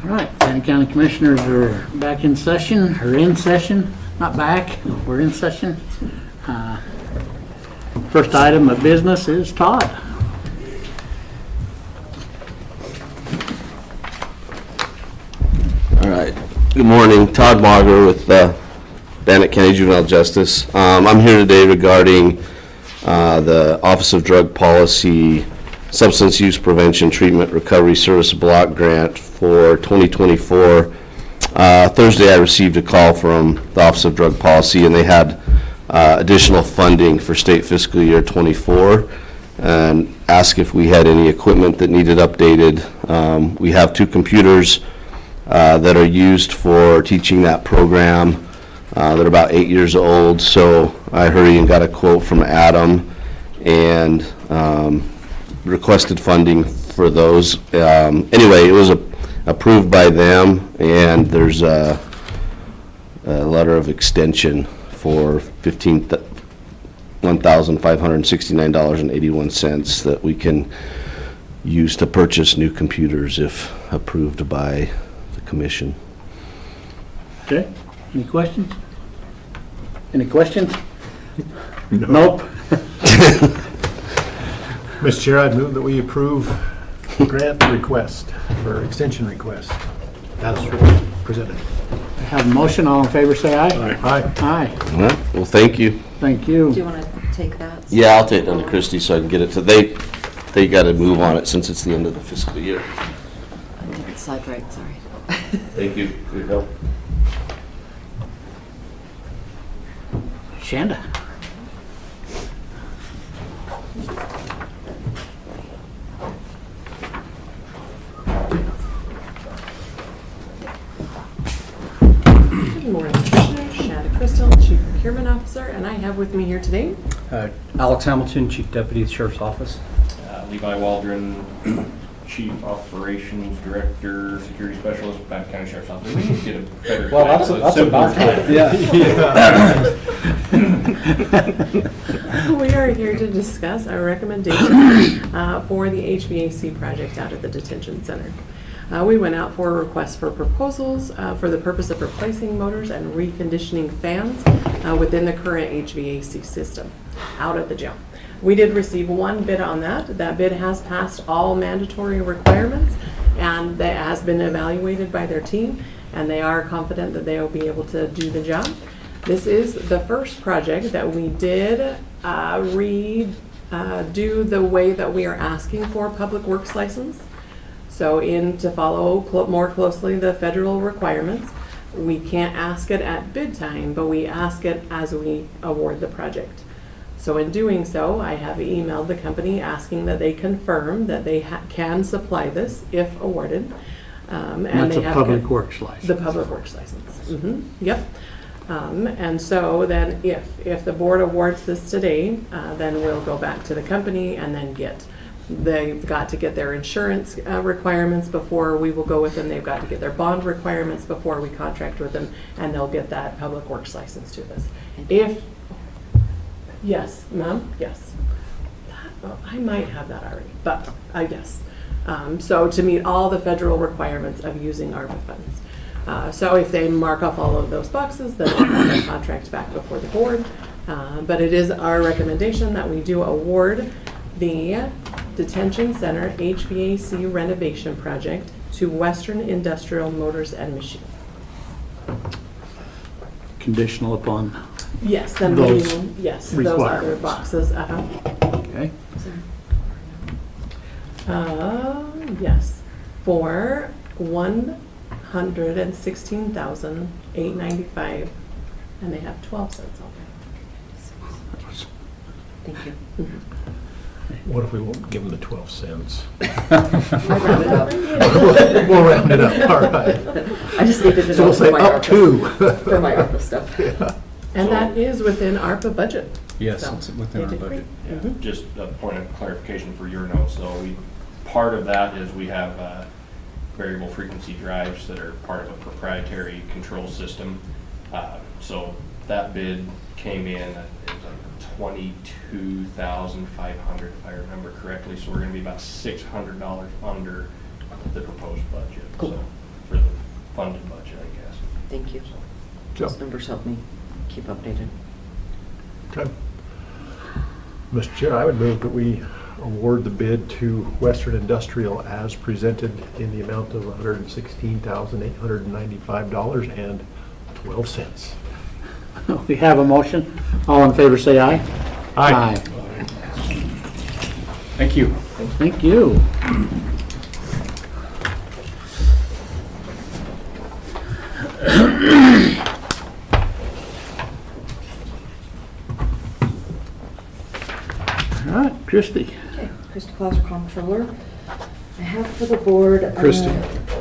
All right, Bannock County Commissioners are back in session, or in session, not back, we're in session. First item of business is Todd. All right. Good morning. Todd Mager with Bannock County Juvenile Justice. I'm here today regarding the Office of Drug Policy Substance Use Prevention Treatment Recovery Service Block Grant for 2024. Thursday I received a call from the Office of Drug Policy, and they had additional funding for state fiscal year 24 and asked if we had any equipment that needed updated. We have 2 computers that are used for teaching that program. They're about 8 years old, so I hurried and got a quote from Adam and requested funding for those. Anyway, it was approved by them, and there's a letter of extension for $1,569.81 that we can use to purchase new computers if approved by the commission. Okay, any questions? Any questions? Nope. Mr. Chair, I'd move that we approve grant request for extension request as presented. I have a motion, all in favor say aye. Aye. Aye, All right. Well, thank you. thank you. Do you want to take that? Yeah, I'll take it down to Christie so I can get it to, they got to move on it since it's the end of the fiscal year. Side right, sorry. Thank you for your help. Shanda. Good morning, Commissioner. Shanda Crystal, Chief Procurement Officer, and I have with me here today Alex Hamilton, Chief Deputy Sheriff's Office. Levi Waldron, Chief Operations Director, Security Specialist, Bannock County Sheriff's Office. We need to get a better Well, that's simpler about title. Yeah. we are here to discuss our recommendation for the HVAC project out at the detention center. We went out for a request for proposals for the purpose of replacing motors and reconditioning fans within the current HVAC system out at the jail. We did receive one bid on that. That bid has passed all mandatory requirements, and that has been evaluated by their team, and they are confident that they will be able to do the job. This is the first project that we did redo the way that we are asking for public works license. So to follow more closely the federal requirements, we can't ask it at bid time, but we ask it as we award the project. So in doing so, I have emailed the company asking that they confirm that they can supply this if awarded. And That's they a have public works license. the public works license. Yep. And so then if the board awards this today, then we'll go back to the company and then they've got to get their insurance requirements before we will go with them. They've got to get their bond requirements before we contract with them, and they'll get that public works license to us. Yes, ma'am, yes. I might have that already, but yes. So to meet all the federal requirements of using ARPA funds. So if they mark off all of those boxes, then we'll have the contract back before the board. But it is our recommendation that we do award the Detention Center HVAC renovation project to Western Industrial Motors and Machine. Conditional upon, Yes, then Those those other requirements. boxes. okay? Yes, for $116,895, and they have 12 cents on Thank you. What if we won't give them the 12 cents? I rounded up. We'll round it up, all right. I just needed to So know we'll say up to. for my ARPA stuff. And that is within ARPA budget. Yes, So, it's within they our did budget. great. Just a point of clarification for your notes, though. Part of that is we have variable frequency drives that are part of a proprietary control system. So that bid came in, it was like $22,500 if I remember correctly. So we're going to be about $600 under the proposed budget. Cool. So for the funded budget, I guess. Thank you. Joe? Those numbers help me keep updated. Okay. Mr. Chair, I would move that we award the bid to Western Industrial as presented in the amount of $116,895.12. We have a motion. All in favor, say aye. Aye. Thank you. Thank you. All right, Christie. Okay, Christy Clauser, Comptroller. I have for the board. Christie,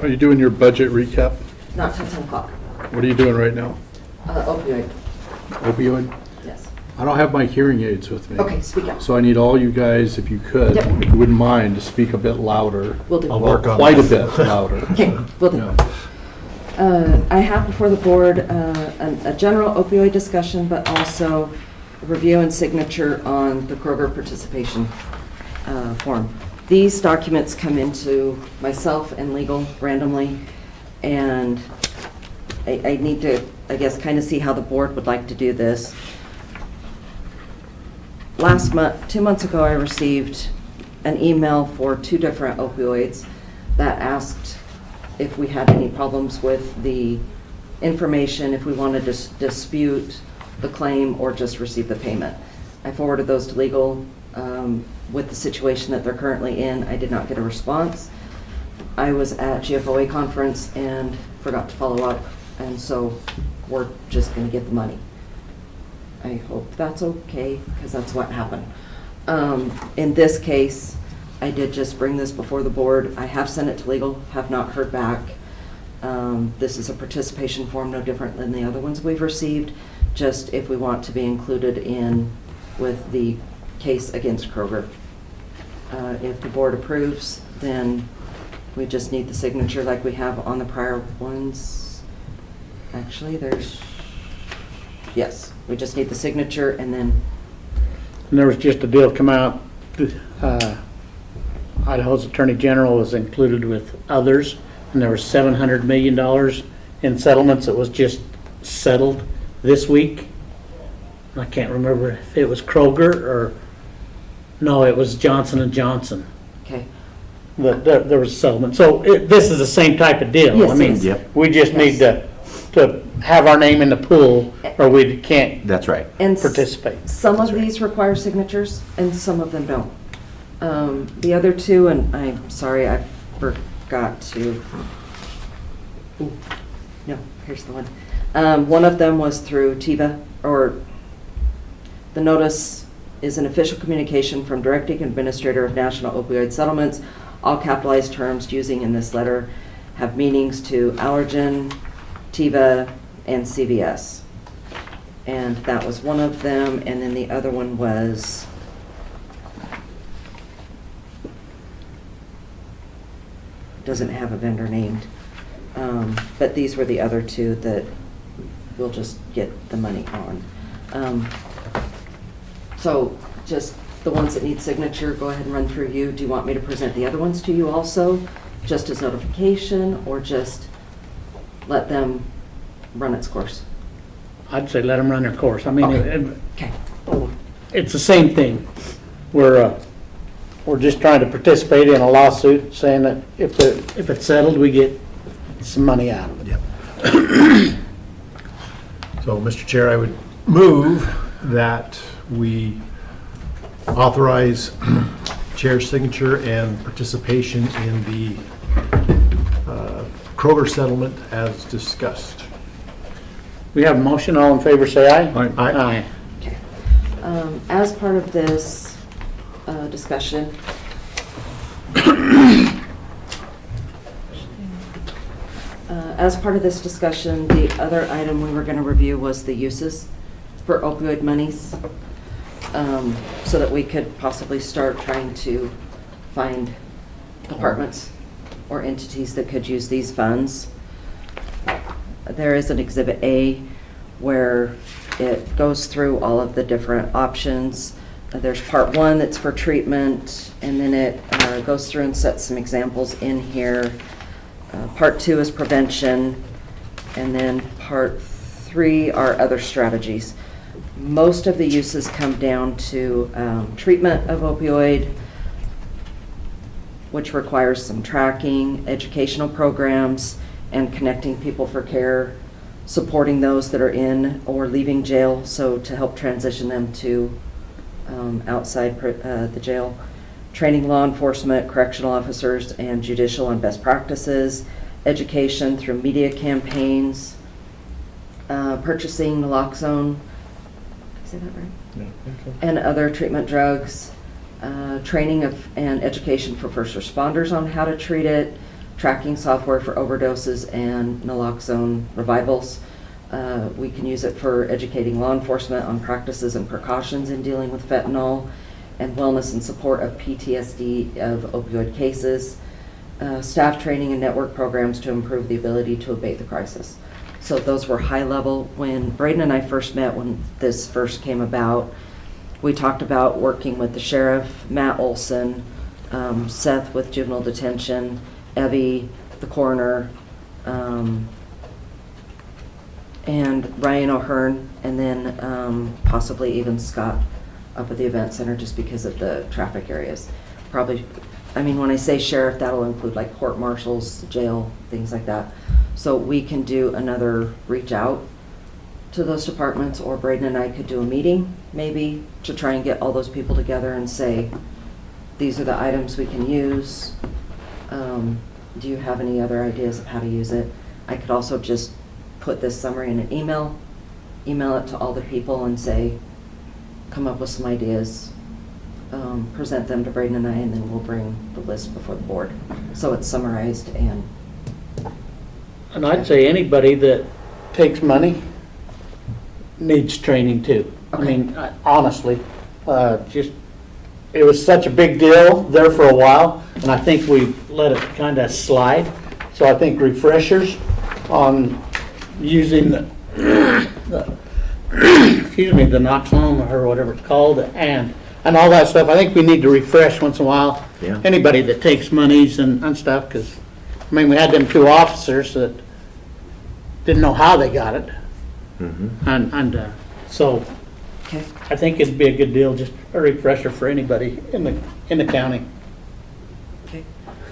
are you doing your budget recap? Not till 10 o'clock. What are you doing right now? Opioid, Opioid? yes. I don't have my hearing aids with me. Okay, speak up. So I need all you guys, if you could, Yep. if you wouldn't mind, to speak a bit louder. Will do. I'll work on Quite a that. bit louder. Okay, will do. Yeah. I have before the board a general opioid discussion, but also review and signature on the Kroger participation form. These documents come into myself and legal randomly, and I need to, I guess, kind of see how the board would like to do this. Last month, 2 months ago, I received an email for 2 different opioids that asked if we had any problems with the information, if we wanted to dispute the claim or just receive the payment. I forwarded those to legal with the situation that they're currently in. I did not get a response. I was at GFOA conference and forgot to follow up, and so we're just going to get the money. I hope that's okay, because that's what happened. In this case, I did just bring this before the board. I have sent it to legal, have not heard back. This is a participation form, no different than the other ones we've received, just if we want to be included in with the case against Kroger. If the board approves, then we just need the signature like we have on the prior ones. Actually, yes, we just need the signature, and then And there was just a deal come out, Idaho's Attorney General was included with others, and there was $700 million in settlements that was just settled this week. I can't remember if it was Kroger or, no, it was Johnson & Johnson. okay. There was a settlement. So this is the same type of deal. Yes, I mean, it is. Yep. we just need to have our name in the pool, or we can't That's right. And participate. some of these require signatures, and some of them don't. The other 2, and I'm sorry, I forgot to. Ooh, no, here's the one. One of them was through TIVA, or the notice is an official communication from Directing Administrator of National Opioid Settlements. All capitalized terms using in this letter have meanings to Allergen, TIVA, and CVS. And that was one of them, and then the other one was doesn't have a vendor named, but these were the other 2 that we'll just get the money on. So just the ones that need signature, go ahead and run through you. Do you want me to present the other ones to you also, just as notification, or just let them run its course? I'd say let them run their course. I mean, Okay. it's the same thing. We're just trying to participate in a lawsuit saying that if it's settled, we get some money out of it. Yep. So, Mr. Chair, I would move that we authorize chair's signature and participation in the Kroger settlement as discussed. We have a motion. All in favor, say aye. Aye. Aye. Okay. As part of this discussion, the other item we were going to review was the uses for opioid monies, so that we could possibly start trying to find departments or entities that could use these funds. There is an Exhibit A where it goes through all of the different options. There's Part 1 that's for treatment, and then it goes through and sets some examples in here. Part 2 is prevention, and then Part 3 are other strategies. Most of the uses come down to treatment of opioid, which requires some tracking, educational programs, and connecting people for care, supporting those that are in or leaving jail, so to help transition them to outside the jail, training law enforcement, correctional officers, and judicial on best practices, education through media campaigns, purchasing naloxone, did I say that right? And other treatment drugs, training and education for first responders on how to treat it, tracking software for overdoses and naloxone revivals. We can use it for educating law enforcement on practices and precautions in dealing with fentanyl, and wellness and support of PTSD of opioid cases, staff training and network programs to improve the ability to abate the crisis. So those were high level. When Braden and I first met, when this first came about, we talked about working with the sheriff, Matt Olson, Seth with juvenile detention, Evie, the coroner, and Ryan O'Hearn, and then possibly even Scott up at the event center, just because of the traffic areas. Probably, I mean, when I say sheriff, that'll include like court marshals, jail, things like that. So we can do another reach out to those departments, or Braden and I could do a meeting maybe to try and get all those people together and say, these are the items we can use. Do you have any other ideas of how to use it? I could also just put this summary in an email it to all the people and say, come up with some ideas, present them to Braden and I, and then we'll bring the list before the board. So it's summarized and... And I'd say anybody that takes money needs training too. I Okay. mean, honestly, just, it was such a big deal there for a while, and I think we let it kind of slide. So I think refreshers on using the excuse me, the naloxone or whatever it's called, and all that stuff. I think we need to refresh once in a while. Yeah. Anybody that takes monies and stuff, because, I mean, we had them 2 officers that didn't know how they got it. So Okay. I think it'd be a good deal, just a refresher for anybody in the county. Okay.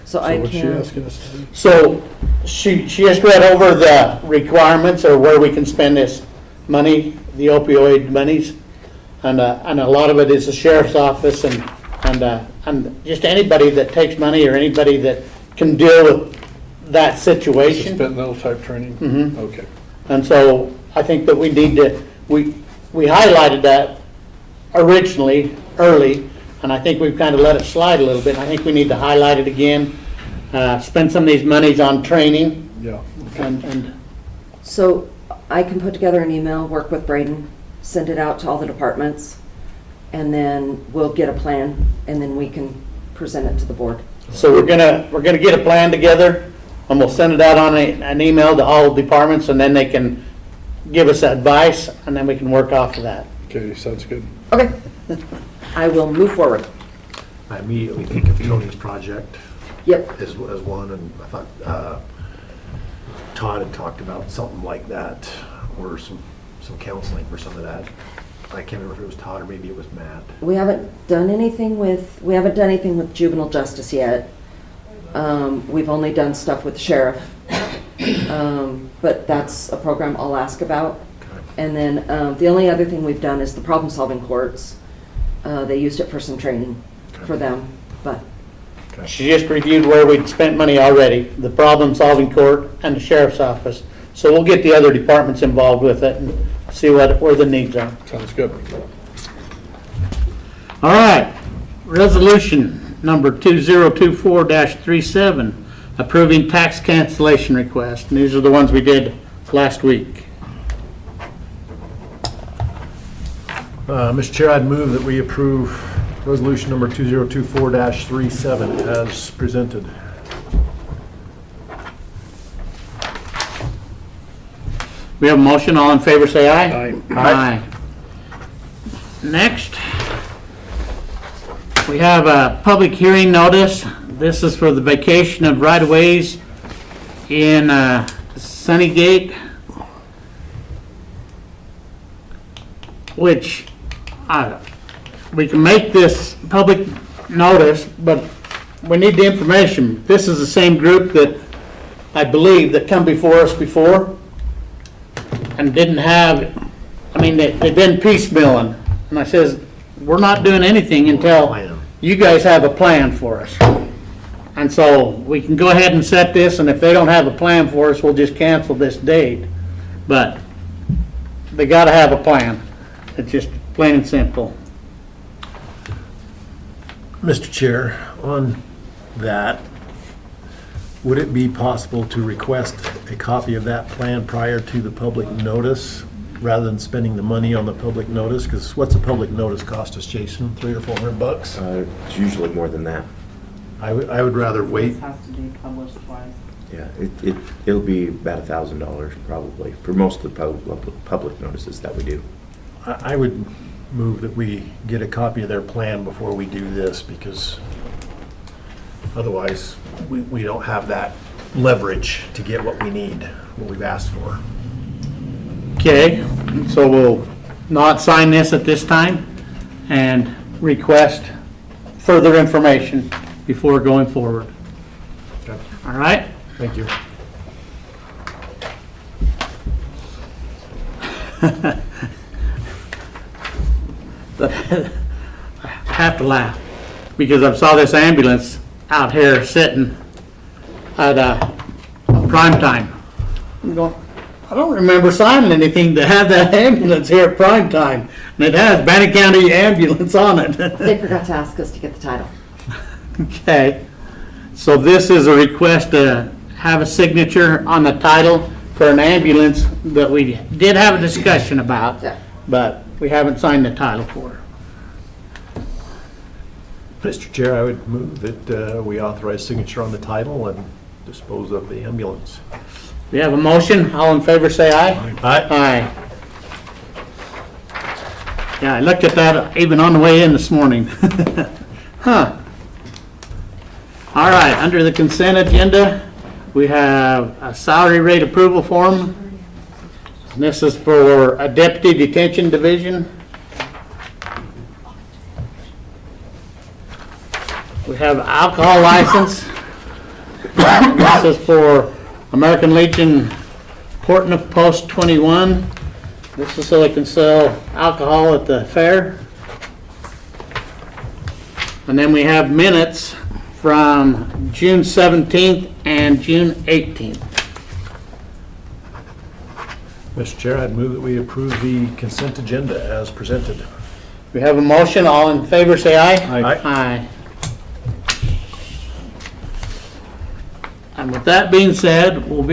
So I What's she can... asking us to do? So she just read over the requirements or where we can spend this money, the opioid monies, and a lot of it is the sheriff's office and just anybody that takes money or anybody that can deal with that This is situation. fentanyl type training? Mhm. Okay. And so I think that we need to, we highlighted that originally, early, and I think we've kind of let it slide a little bit. I think we need to highlight it again, spend some of these monies on training, Yeah. and So I can put together an email, work with Braden, send it out to all the departments, and then we'll get a plan, and then we can present it to the board. so we're gonna get a plan together, and we'll send it out on an email to all departments, and then they can give us advice, and then we can work off of that. Okay, sounds good. Okay. I will move forward. I immediately think of Tony's project Yep. as one, and I thought Todd had talked about something like that, or some counseling for some of that. I can't remember if it was Todd or maybe it was Matt. We haven't done anything with juvenile justice yet. We've only done stuff with the sheriff. But that's a program I'll ask about. And then the only other thing we've done is the problem-solving courts. They used it for some training for them, but She just reviewed where we'd spent money already, the problem-solving court and the sheriff's office. So we'll get the other departments involved with it and see where the needs are. Sounds good. All right, resolution number 2024-37, approving tax cancellation request. And these are the ones we did last week. Mr. Chair, I'd move that we approve resolution number 2024-37 as presented. We have a motion, all in favor say aye. Aye. Aye. Next, we have a public hearing notice. This is for the vacation of right-of-ways in Sunnygate, which we can make this public notice, but we need the information. This is the same group that I believe that come before us before and didn't have, I mean, they've been piecemealing. And I says, we're not doing anything until you guys have a plan for us. And so we can go ahead and set this, and if they don't have a plan for us, we'll just cancel this date. But they gotta have a plan. It's just plain and simple. Mr. Chair, on that, would it be possible to request a copy of that plan prior to the public notice, rather than spending the money on the public notice? Because what's a public notice cost us, Jason? $300 or $400? It's usually more than that. I would rather wait. This has to be published twice. Yeah, it'll be about $1,000 probably for most of the public notices that we do. I would move that we get a copy of their plan before we do this, because otherwise we don't have that leverage to get what we need, what we've asked for. Okay, so we'll not sign this at this time and request further information before going forward. Okay. All right? Thank you. I have to laugh because I saw this ambulance out here sitting at prime time. I'm going, I don't remember signing anything to have that ambulance here at prime time. And it has Bannock County Ambulance on it. They forgot to ask us to get the title. Okay, so this is a request to have a signature on the title for an ambulance that we did have a discussion about, Yeah. but we haven't signed the title for. Mr. Chair, I would move that we authorize signature on the title and dispose of the ambulance. We have a motion, all in favor say aye. Aye. Aye. Yeah, I looked at that even on the way in this morning. Huh. All right, under the consent agenda, we have a salary rate approval form. This is for a deputy detention division. We have alcohol license. This is for American Legion Portneuf Post 21. This is so they can sell alcohol at the fair. And then we have minutes from June 17th and June 18th. Mr. Chair, I'd move that we approve the consent agenda as presented. We have a motion, all in favor say aye. Aye. Aye. And with that being said, we'll be